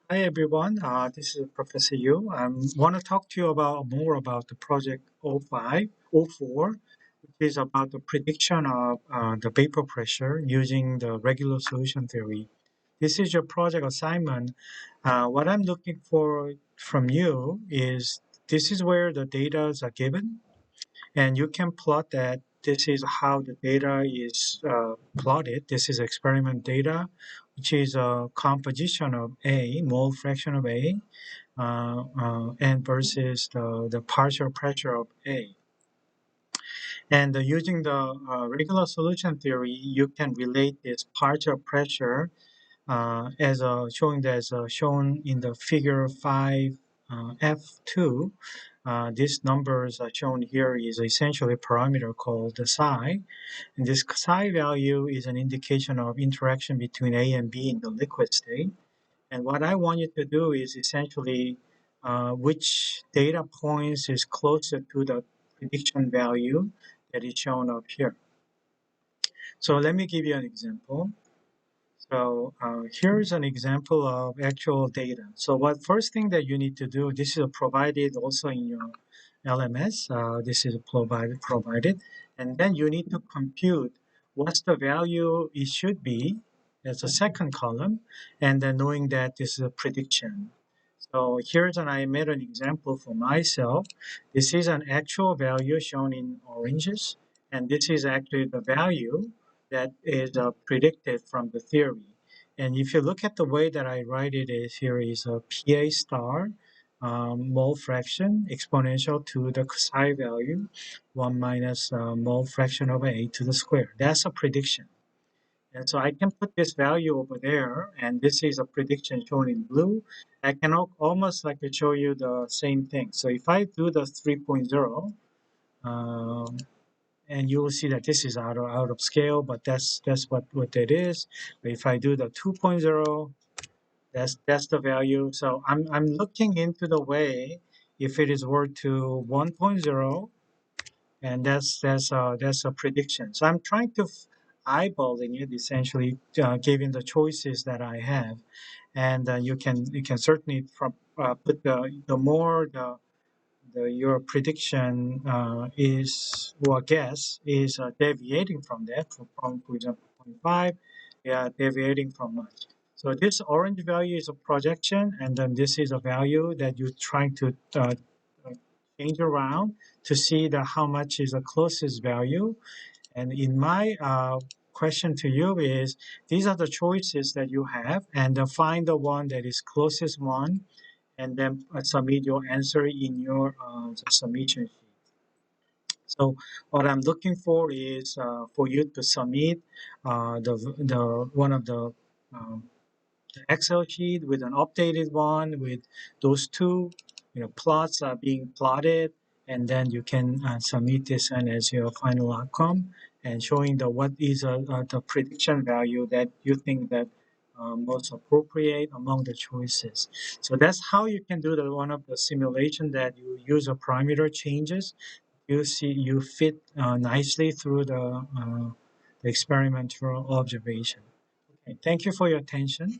Hi everyone, this is Professor Yu. I want to talk to you about more about the project 0504, which is about the prediction of the vapor pressure using the regular solution theory. This is your project assignment. What I'm looking for from you is this is where the data are given, and you can plot that. This is how the data is plotted. This is experiment data, which is a composition of A, mole fraction of A, and versus the partial pressure of A. And using the regular solution theory, you can relate this partial pressure as showing as shown in the figure 5 F2. These numbers are shown here is essentially a parameter called the psi. And this psi value is an indication of interaction between A and B in the liquid state. And what I want you to do is essentially which data points is closer to the prediction value that is shown up here. So let me give you an example. So here's an example of actual data. So what first thing that you need to do, this is provided also in your LMS. This is provided, and then you need to compute what's the value it should be as a second column, and then knowing that this is a prediction. So I made an example for myself. This is an actual value shown in oranges, and this is actually the value that is predicted from the theory. And if you look at the way that I write it is here is a PA star mole fraction exponential to the psi value 1 minus mole fraction over a to the square. That's a prediction. And so I can put this value over there, and this is a prediction shown in blue. I can almost like to show you the same thing. So if I do the 3.0, um, and you will see that this is out of scale, but that's what that is. But if I do the 2.0, that's the value. So I'm looking into the way if it is worth to 1.0, and that's a prediction. So I'm trying to eyeballing it essentially, given the choices that I have, and you can certainly put the more your prediction is or guess is deviating from that from for example 0.5, yeah, deviating from much. So this orange value is a projection, and then this is a value that you're trying to uh, change around to see the how much is the closest value. And in my question to you is, these are the choices that you have, and find the one that is closest one, and then submit your answer in your submission sheet. So what I'm looking for is for you to submit the one of the Excel sheet with an updated one with those two plots are being plotted, and then you can submit this one as your final outcome and showing the what is the prediction value that you think that most appropriate among the choices. So that's how you can do the one of the simulation that you use a parameter changes. You see you fit nicely through the experimental observation. Okay, thank you for your attention.